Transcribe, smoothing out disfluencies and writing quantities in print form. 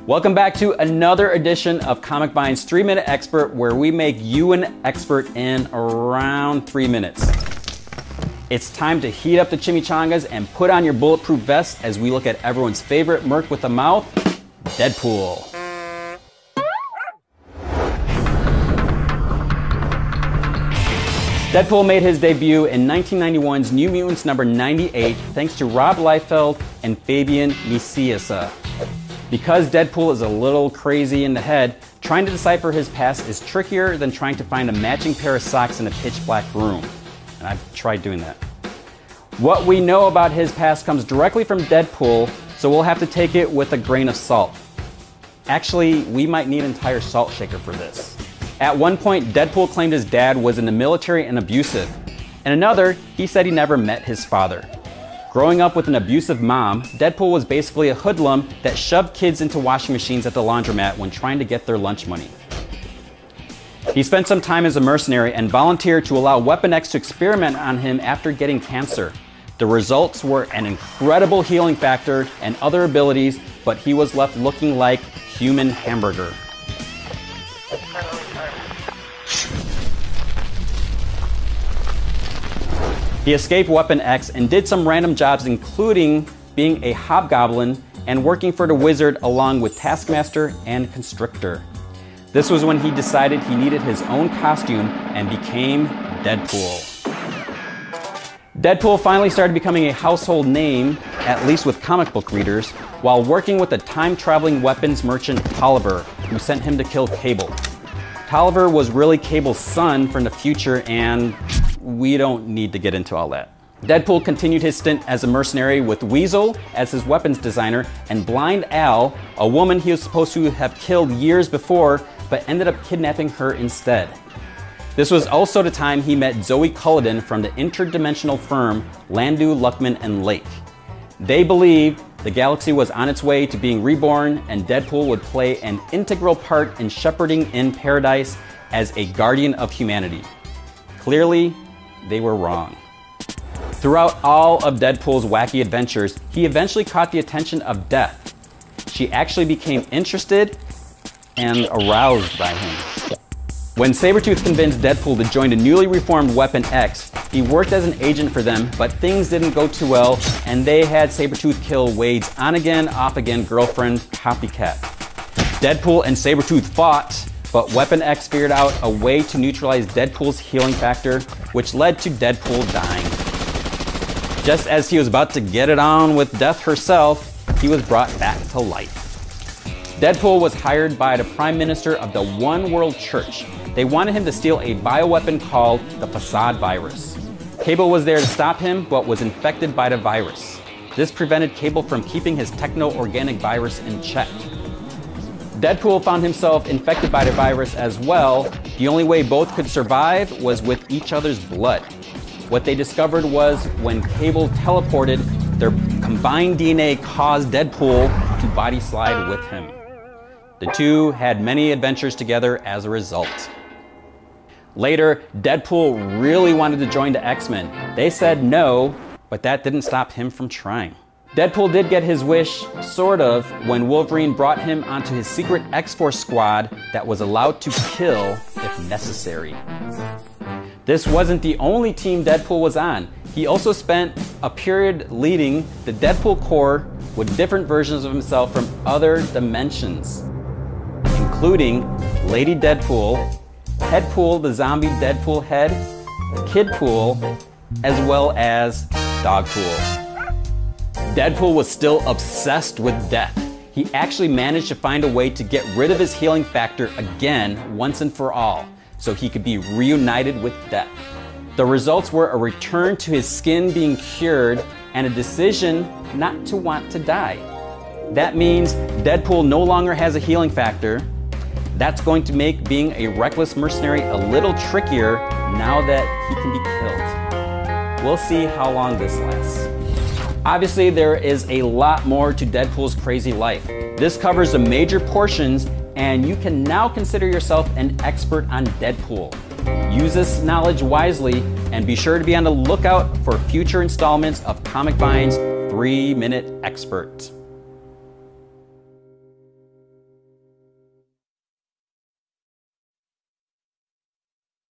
Welcome back to another edition of Comic Bind's 3-Minute Expert, where we make you an expert in around 3 minutes. It's time to heat up the chimichangas and put on your bulletproof vest as we look at everyone's favorite merc with a mouth, Deadpool. Deadpool made his debut in 1991's New Mutants number 98 thanks to Rob Liefeld and Fabian Nicieza. Because Deadpool is a little crazy in the head, trying to decipher his past is trickier than trying to find a matching pair of socks in a pitch black room. And I've tried doing that. What we know about his past comes directly from Deadpool, so we'll have to take it with a grain of salt. Actually, we might need an entire salt shaker for this. At one point, Deadpool claimed his dad was in the military and abusive. In another, he said he never met his father. Growing up with an abusive mom, Deadpool was basically a hoodlum that shoved kids into washing machines at the laundromat when trying to get their lunch money. He spent some time as a mercenary and volunteered to allow Weapon X to experiment on him after getting cancer. The results were an incredible healing factor and other abilities, but he was left looking like human hamburger. He escaped Weapon X and did some random jobs, including being a hobgoblin and working for the Wizard along with Taskmaster and Constrictor. This was when he decided he needed his own costume and became Deadpool. Deadpool finally started becoming a household name, at least with comic book readers, while working with the time-traveling weapons merchant Tolliver, who sent him to kill Cable. Tolliver was really Cable's son from the future, and we don't need to get into all that. Deadpool continued his stint as a mercenary with Weasel as his weapons designer and Blind Al, a woman he was supposed to have killed years before, but ended up kidnapping her instead. This was also the time he met Zoe Culloden from the interdimensional firm Landau, Luckman and Lake. They believed the galaxy was on its way to being reborn, and Deadpool would play an integral part in shepherding in paradise as a guardian of humanity. Clearly, they were wrong. Throughout all of Deadpool's wacky adventures, he eventually caught the attention of Death. She actually became interested and aroused by him. When Sabretooth convinced Deadpool to join the newly reformed Weapon X, he worked as an agent for them, but things didn't go too well, and they had Sabretooth kill Wade's on-again, off-again girlfriend, Copycat. Deadpool and Sabretooth fought, but Weapon X figured out a way to neutralize Deadpool's healing factor, which led to Deadpool dying. Just as he was about to get it on with Death herself, he was brought back to life. Deadpool was hired by the Prime Minister of the One World Church. They wanted him to steal a bioweapon called the Facade Virus. Cable was there to stop him, but was infected by the virus. This prevented Cable from keeping his techno-organic virus in check. Deadpool found himself infected by the virus as well. The only way both could survive was with each other's blood. What they discovered was when Cable teleported, their combined DNA caused Deadpool to body slide with him. The two had many adventures together as a result. Later, Deadpool really wanted to join the X-Men. They said no, but that didn't stop him from trying. Deadpool did get his wish, sort of, when Wolverine brought him onto his secret X-Force squad that was allowed to kill if necessary. This wasn't the only team Deadpool was on. He also spent a period leading the Deadpool Corps with different versions of himself from other dimensions, including Lady Deadpool, Headpool the zombie Deadpool head, Kidpool, as well as Dogpool. Deadpool was still obsessed with death. He actually managed to find a way to get rid of his healing factor again once and for all, so he could be reunited with Death. The results were a return to his skin being cured and a decision not to want to die. That means Deadpool no longer has a healing factor. That's going to make being a reckless mercenary a little trickier now that he can be killed. We'll see how long this lasts. Obviously, there is a lot more to Deadpool's crazy life. This covers the major portions, and you can now consider yourself an expert on Deadpool. Use this knowledge wisely, and be sure to be on the lookout for future installments of Comic Bind's 3-Minute Expert.